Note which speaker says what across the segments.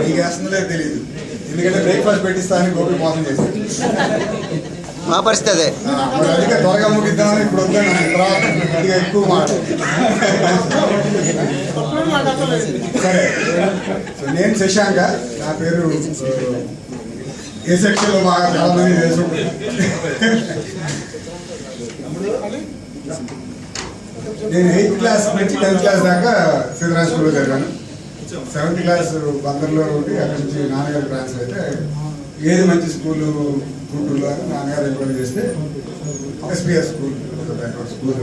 Speaker 1: నీకు వేస్తుందో తెలియదు, ఎందుకంటే బ్రేక్ఫాస్ట్ పెట్టిస్తానని గోపి మోసం చేశాడు.
Speaker 2: మా పరిస్థితి అదే.
Speaker 1: అందుకే త్వరగా ముగిద్దామని ఇప్పుడు వద్దాను, తర్వాత కొద్దిగా ఎక్కువ మాట. సరే, సో నేను శశాంక, నా పేరు ఏ సెక్షన్లో బాగా చాలా మంది తెలుసు. నేను 8th క్లాస్ నుంచి 10th క్లాస్ దాకా సీతారాం స్కూల్లో చదివాను. 7th క్లాస్ బందర్లో ఉండి అక్కడి నుంచి నాన్నగారు ట్రాన్స్ఫర్ అయితే ఏది మంచి స్కూలు గుంటూరులో అని నాన్నగారు ఎంక్వైరీ చేస్తే ఎస్పీఎస్ స్కూల్ స్కూల్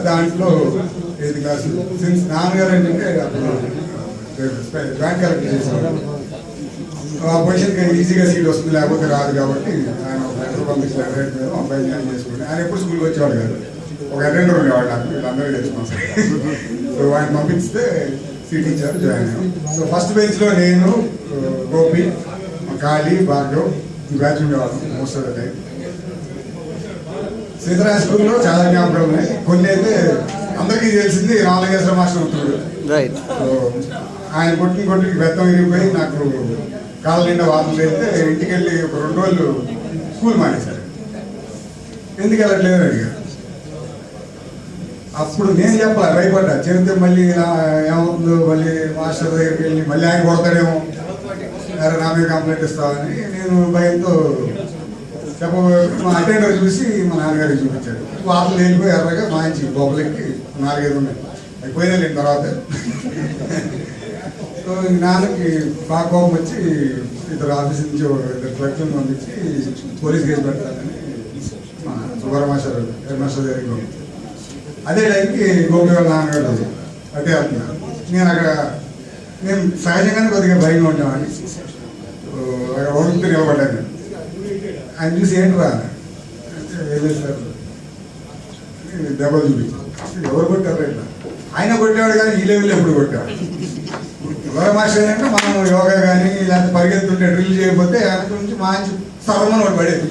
Speaker 1: దాంట్లో 8th క్లాస్ సిన్స్ నాన్నగారు ఏంటంటే అప్పుడు బ్యాంక్ కలెక్ట్ చేసేవారు. ఆ పొజిషన్కి ఈజీగా సీట్ వస్తుంది, లేకపోతే రాదు కాబట్టి ఆయన ఒక లెటర్ పంపించి లెటర్ మీద అబ్బాయి జాయిన్ చేసుకుంటే ఆయన ఎప్పుడు స్కూల్కి వచ్చేవాడు కాదు. ఒక అటెండర్ ఉండేవాడు, నాకు వీళ్ళందరూ తెలుసుకున్నాను. సో ఆయన పంపిస్తే సీట్ ఇచ్చారు, జాయిన్ అయ్యాం. సో ఫస్ట్ బెంచ్లో నేను, గోపి, కాళీ, భార్గవ్ ఈ బ్యాచ్ ఉండేవాళ్ళం most of the time. Sitaram స్కూల్లో చాలా జ్ఞాపకాలు ఉన్నాయి. కొన్ని అయితే అందరికీ తెలిసింది రామలింగేశ్వర మాస్టర్ అవుతున్నాడు. సో ఆయన కొట్టుకి బెత్తం విరిగిపోయి నాకు కాళ్ళ నిండా వాతలు వెళ్తే ఇంటికి వెళ్ళి ఒక 2 రోజులు స్కూల్ మానేశారు. ఎందుకు వెళ్ళట్లేదు అడిగారు. అప్పుడు నేను చెప్పాలి, భయపడ్డా. చెబితే మళ్ళీ ఏమవుతుందో, మళ్ళీ మాస్టర్ దగ్గరికి వెళ్ళి మళ్ళీ ఆయన కొడతాడేమో, నా మీద కంప్లైంట్ ఇస్తామని నేను భయంతో మా అటెండర్ చూసి మా నాన్నగారికి చూపించాడు. వాతలు వెళ్ళిపోయి ఎర్రగా మాయించి లోపలికి 4-5 ఉన్నాయి. అవి పోయినా లేని తర్వాత సో నాన్నకి బాగా కోపం వచ్చి ఇద్దరు ఆఫీస్ నుంచి 2 క్లర్క్లను పంపించి పోలీస్ కేసు పెడతానని మా సుబ్బారావు మాస్టర్ హెడ్ మాస్టర్ దగ్గరికి పంపించారు. అదే టైంకి గోపి వాళ్ళ నాన్నగారు అటే వెళ్తున్నారు. నేను సహజంగానే కొద్దిగా భయంగా ఉంటామని అక్కడ ఓడుతూ నిలబడ్డాను. ఆయన చూసి ఏంటి రా అంటే ఏం చేస్తారు దెబ్బలు చూపించారు. ఎవరు కొట్టారు ఇట్లా? ఆయన కొట్టేవాడు కానీ ఈ లెవెల్లో ఎప్పుడు కొట్టాడు. యోగా మాస్టర్ అంటే మనం యోగా కానీ లేకపోతే పరిగెత్తుంటే డ్రిల్ చేయకపోతే వెనక నుంచి మంచి సర్వమని ఒకటి పడేది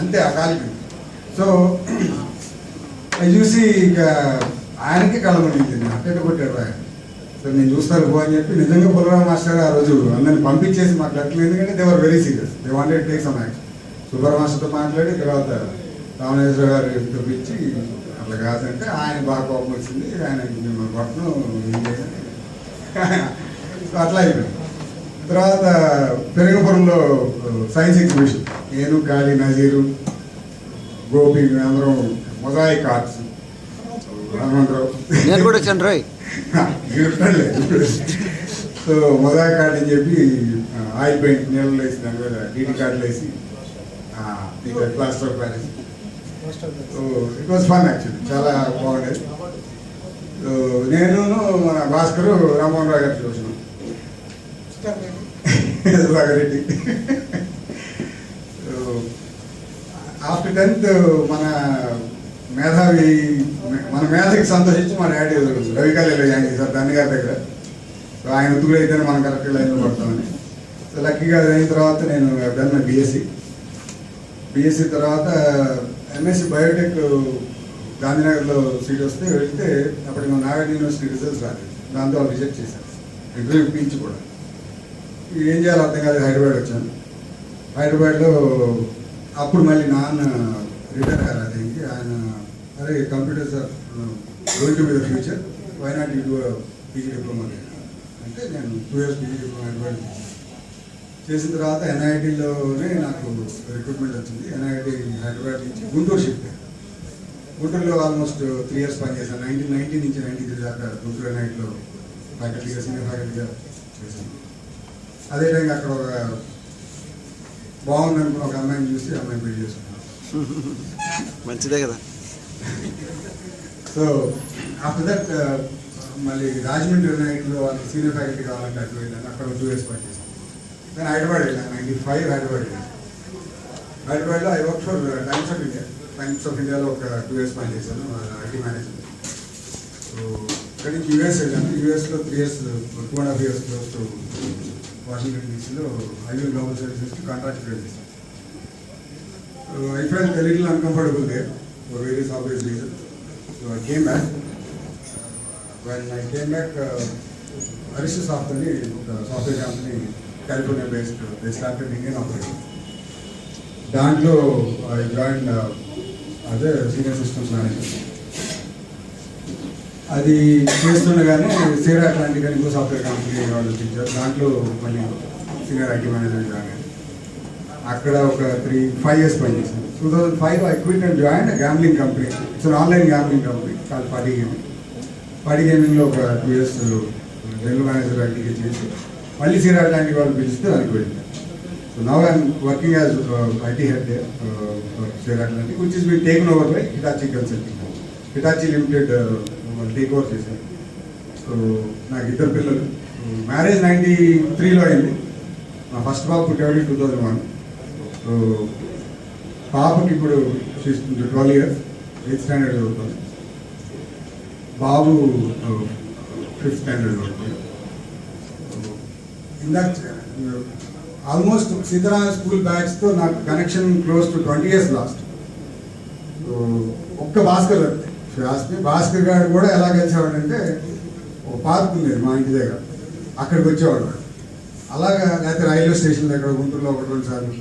Speaker 1: అంతే ఆ కాలికి. సో అది చూసి ఇక ఆయనకి కళ్ళమనింది, అట్టేట కొట్టాడు ఆయన. సో నేను చూస్తాను పో అని చెప్పి నిజంగా బలరాం మాస్టర్ ఆ రోజు అందరిని పంపించేసి మాకు లెక్కలు, ఎందుకంటే they were very serious, they wanted take some action. Subbarao మాస్టర్తో మాట్లాడి తర్వాత రామేశ్వర గారు పిలిచి అట్లా కాదంటే ఆయన బాగా కోపం వచ్చింది. ఆయన మిమ్మల్ని పట్టణం అట్లా అయిపోయింది. తర్వాత పెరుగుపురంలో సైన్స్ ఎగ్జిబిషన్, నేను, కాళీ, నజీరు, గోపి అందరం మొజాయిక్ ఆర్ట్స్, హనుమంతరావు
Speaker 2: నేను కూడా వచ్చాను రాయ్.
Speaker 1: సో మొజాయిక్ ఆర్ట్ అని చెప్పి ఆయిల్ పెయింట్ నీళ్ళు వేసి దాని మీద డీటీ కార్డులు వేసి plaster of Paris. So it was fun actually, చాలా బాగుండేది. నేను మన భాస్కర్ రామ్మోహన్ రావు గారు చూసాను, రెడ్డి. ఆఫ్టర్ 10th మన మేధకి సంతోషించి మా డాడీ రవికాలేలో జాయిన్ చేశారు దాన్ని గారి దగ్గర. సో ఆయన ఉద్దుగులు అయితేనే మనం కరెక్ట్ లైన్లో పడతామని. సో లక్కీగా అయిన తర్వాత నేను డన్ మై బిఎస్సి తర్వాత ఎంఎస్సి బయోటెక్ గాంధీనగర్లో సీట్ వస్తే వెళ్తే అప్పటికి మన నాగార్జున యూనివర్సిటీ రిజల్ట్స్ రాలేదు. దాంతో వాళ్ళు రిజెక్ట్ చేశారు, ఇంటర్వ్యూ ఇప్పించి కూడా. ఏం చేయాలో అర్థం కాదు, హైదరాబాద్ వచ్చాను. హైదరాబాద్లో అప్పుడు మళ్ళీ నాన్న రిటైర్ అయ్యారు. అదేంటి ఆయన అరే computers are going to be the future, why not you do PG diploma అంటే నేను 2 years పీజీ డిప్లొమా హైదరాబాద్ చేసిన తర్వాత ఎన్ఐటీలోనే నాకు రిక్రూట్మెంట్ వచ్చింది. ఎన్ఐటీ హైదరాబాద్ నుంచి గుంటూరు షిఫ్ట్. గుంటూరులో ఆల్మోస్ట్ 3 years పనిచేశాను. 1990 నుంచి 93 దాకా గుంటూరు ఎన్ఐటీలో ఫ్యాకల్టీగా, సీనియర్ ఫ్యాకల్టీగా చేశాను. అదే టైంకి అక్కడ ఒక బాగుంది అనుకున్న ఒక అమ్మాయిని చూసి అమ్మాయిని పెళ్లి చేసుకున్నాను.
Speaker 2: మంచిదే కదా.
Speaker 1: సో ఆఫ్టర్ దట్ మళ్ళీ రాజమండ్రి యూనివర్సిటీలో వాళ్ళకి సీనియర్ ఫ్యాకల్టీ కావాలంటే అటు వెళ్ళాను. అక్కడ 2 years పనిచేశాను. నేను హైదరాబాద్ వెళ్ళాను, 95 హైదరాబాద్ వెళ్ళాను. హైదరాబాద్లో I work for times of ఇండియాలో ఒక 2 years పనిచేశాను, ఐటీ మేనేజ్మెంట్. సో ఇక్కడ నుంచి యూఎస్ వెళ్ళాను. యూఎస్లో 3 years, 2.5 years close to Washington డీసీలో ఐవీ గ్లోబల్ సర్వీసెస్కి కాంట్రాక్ట్ చేశాను. I felt a little uncomfortable there for various obvious reasons. So I came back. When I came back, అరిష్ soft అని ఒక software company California based they started Indian operation. దాంట్లో I join అదే senior systems manager. అది చేస్తుండగానే సీరా Atlantic అని ఇంకో software company వాళ్ళు ఇచ్చారు. దాంట్లో మళ్ళీ సీనియర్ ఐటీ మేనేజర్ జాయిన్ అయ్యాను. అక్కడ ఒక 5 years పనిచేసాను. 2005 I quit and joined a gambling company. It's an online gambling company called Party Gaming. Party Gaming లో ఒక 2 years జనరల్ మేనేజర్ ఐటీకి చేసి మళ్ళీ సీరా అట్లాంటిక్ వాళ్ళు పిలిస్తే దానికి వెళ్ళాను. So now I am working as IT head there for Sierra Atlantic, which is being taken over by Hitachi Consulting. Hitachi Limited take over చేశారు. సో నాకు 2 పిల్లలు. మ్యారేజ్ 93లో అయింది. మా ఫస్ట్ బాబు పుట్టాడు 2001. సో పాపకి ఇప్పుడు 12 years, 8th standard చదువుతుంది. బాబు 5th standard చదువుతుంది. ఇందాక ఆల్మోస్ట్ సీతారామ స్కూల్ బ్యాచ్తో నాకు connection close to 20 years last. ఒక్క భాస్కర్ భాస్కర్ గారు కూడా ఎలా కలిసేవాడంటే ఒక పార్క్ ఉండేది మా ఇంటి దగ్గర, అక్కడికి వచ్చేవాడు. అలాగా లేకపోతే రైల్వే స్టేషన్ దగ్గర గుంటూరులో 1-2 సార్లు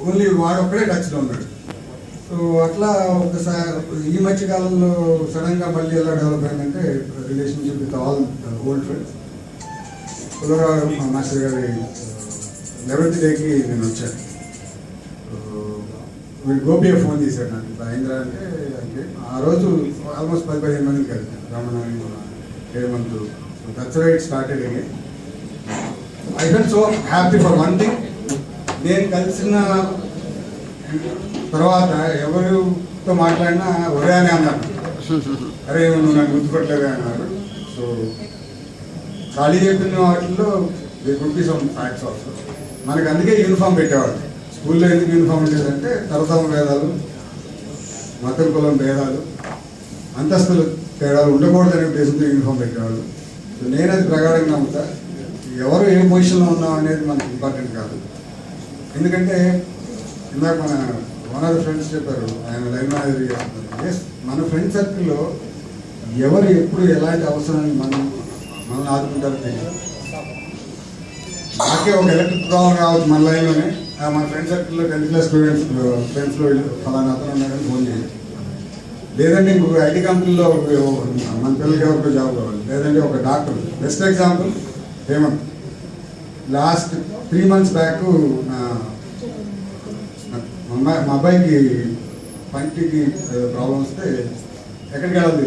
Speaker 1: ఓన్లీ వాడు ఒక్కడే టచ్లో ఉన్నాడు. సో అట్లా ఒకసారి ఈ మధ్య కాలంలో సడన్గా మళ్ళీ ఎలా డెవలప్ అయిందంటే relationship with all old friends. Pullarao master గారి 11th డేకి నేను వచ్చాను. వీడు గోపి ఫోన్ చేశాడు నాకు, అయిందిరా అంటే ఆ రోజు ఆల్మోస్ట్ 10-15 మందికి కలిసాను. Ramana, Hemanth. That's why it started again. I felt so happy for one thing. నేను కలిసిన తర్వాత ఎవరితో మాట్లాడినా ఒరే అని అన్నారు. అరే నువ్వు నాకు గుర్తుపట్టలేదే అన్నారు. సో ఖాళీ చెప్పిన వాటిల్లో they could be some facts also. మనకి అందుకే యూనిఫామ్ పెట్టేవాడు. స్కూల్లో ఎందుకు యూనిఫామ్ ఉండేదంటే తరతమ భేదాలు, మతం కులం భేదాలు, అంతస్తులు తేడాలు ఉండకూడదనే ఉద్దేశంతో యూనిఫామ్ పెట్టేవాళ్ళు. సో నేను అది ప్రగాఢంగా నమ్ముతా. ఎవరు ఏ పొజిషన్లో ఉన్నాం అనేది మనకు ఇంపార్టెంట్ కాదు. ఎందుకంటే ఇందాక వన్ ఆఫ్ ద ఫ్రెండ్స్ చెప్పారు, ఆయన లైన్ మేనేజర్ చేస్తున్నారు. ఎస్, మన ఫ్రెండ్ సర్కిల్లో ఎవరు ఎప్పుడు ఎలాంటి అవసరాన్ని మనల్ని ఆదుకుంటారో తెలియదు. నాకే ఒక ఎలక్ట్రిక్ ప్రాబ్లం రావచ్చు మన లైన్లోనే, మన ఫ్రెండ్ సర్కిల్లో 10th class ఫ్రెండ్స్లో ఫలానా అతను ఉన్నాడని ఫోన్ చేయాలి. లేదంటే ఇంకొక ఐటీ కంపెనీలో మన పిల్లలకి ఎవరికో జాబ్ కావాలి, లేదంటే ఒక doctor. Best example Hemanth. Last 3 months back మా అబ్బాయికి పంటికి ప్రాబ్లం వస్తే ఎక్కడికి వెళ్ళాలి.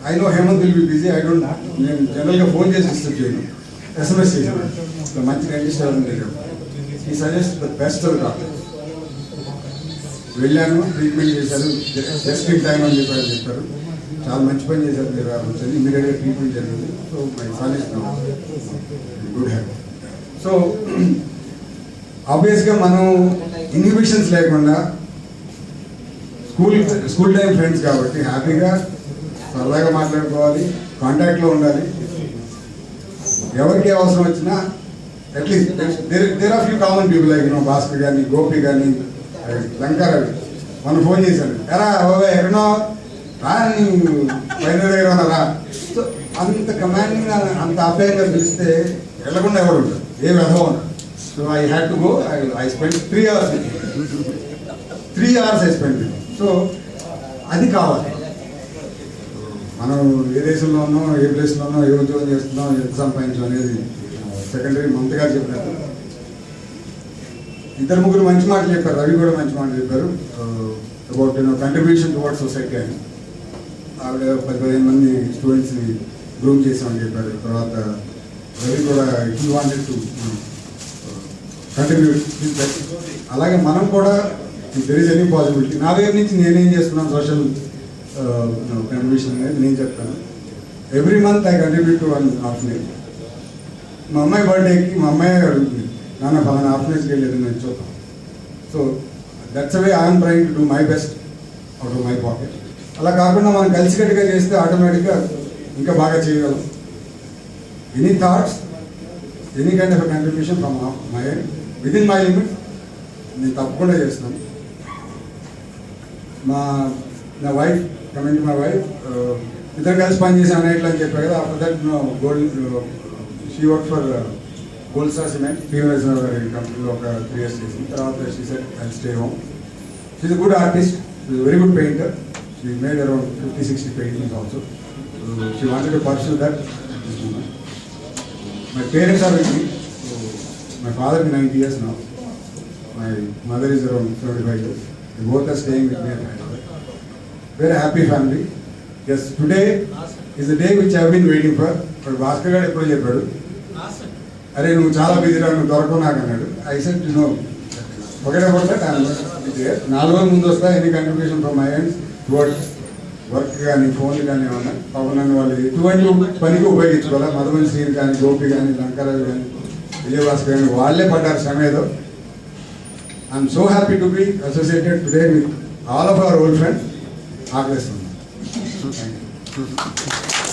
Speaker 1: I know Hemanth will be busy. నేను జనరల్గా ఫోన్ చేసి డిస్టర్బ్ చేయను, SMS చేశాను. మంచి డెంటిస్ట్ ఉంది, ఈ suggest the best of doctor. వెళ్ళాను, ట్రీట్మెంట్ చేశారు, జస్ట్ ఇన్ టైం అని చెప్పారు. చాలా మంచి పని చేశారు మీరు వచ్చి, ఇమీడియట్గా ట్రీట్మెంట్ జరిగింది. So my son is now good habit. So ఆబ్వియస్గా మనం ఇన్హిబిషన్స్ లేకుండా స్కూల్ టైం ఫ్రెండ్స్ కాబట్టి హ్యాపీగా సరదాగా మాట్లాడుకోవాలి, కాంటాక్ట్లో ఉండాలి. ఎవరికి అవసరం వచ్చినా at least there are few common people like Bhaskar కానీ, గోపి కానీ, లంకారవి. మనం ఫోన్ చేశాను, ఎరా బాబాయ్ ఎక్కడో రా, పైన దగ్గర రా. సో అంత కమాండింగ్, అంత ఆప్యాయంగా పిలిస్తే వెళ్ళకుండా ఎవరు ఉంటారు, ఏ వ్యధం ఉండదు. So I had to go. I spend 3 hours. 3 hours I spend. So అది కావాలి. మనం ఏ దేశంలో ఉన్నాం, ఏ ప్లేస్లో ఉన్నాం, ఏ ఉద్యోగం చేస్తున్నాం, ఎంత సంపాదించాం అనేది సెకండరీ. మంత్రి గారు చెప్పినట్టు 2-3 మంచి మాటలు చెప్పారు. రవి కూడా మంచి మాటలు చెప్పారు అబౌట్ కంట్రిబ్యూషన్ టువర్డ్స్ సొసైటీ అని. ఆవిడ 10-15 మంది స్టూడెంట్స్ని గ్రూమ్ చేసామని చెప్పారు. తర్వాత రవి కూడా హీ వాంటెడ్ టు కంట్రిబ్యూట్. అలాగే మనం కూడా దెర్ ఈస్ ఎనీ పాసిబిలిటీ. నా వైపు నుంచి నేనేం చేస్తున్నాను సోషల్ కంట్రిబ్యూషన్ అనేది నేను చెప్తాను. Every month I contribute to 1 orphanage. మా అమ్మాయి బర్త్డేకి మా అమ్మాయి అడుగుతుంది, నాన్న ఫలానా ఆర్ఫనేజ్కి వెళ్ళేది నేను చూద్దాం. So that's way I'm trying to do my best out of my pocket. అలా కాకుండా మనం కలిసికట్టుగా చేస్తే ఆటోమేటిక్గా ఇంకా బాగా చేయగలం. Any thoughts, any kind of contribution from my within my limit నేను తప్పకుండా చేస్తున్నాను. నా wife, coming to my wife, ఇద్దరు కలిసి పనిచేసే అన్నట్లు అని చెప్పారు కదా. After that gold she work for గోల్సా సిమెంట్ ఫీమేల్స్ కంపెనీలో ఒక 3 years చేసింది. తర్వాత she set I stay home. She a good artist, very good painter. She made around 50-60 paintings also. She wanted to pursue that at this moment. My parents are with me. My father is 90 years now. My mother is around 75 years. They both are staying with me at Hyderabad. Very happy family. Yes, today is the day which I have been waiting for. But Bhaskar garu eppudu chepadu, "Are నువ్వు చాలా busy రా, నువ్వు దొరకవు నాకు" అన్నాడు. I said, you know, forget about that. I am there. 4 రోజుల ముందు వస్తా. Any contribution from my end towards work కానీ ఫోన్లు కానీ ఏమన్నా పవన్ వాళ్ళు ఎటువంటి పనికి ఉపయోగించుకోవాలి. మధుమని శ్రీని కానీ, గోపి కానీ, లంకారావు కానీ, విజయభాస్కర్ కానీ వాళ్ళే పడ్డారు శ్రమేదో. I'm so happy to be associated today with all of our old friends. Thank you.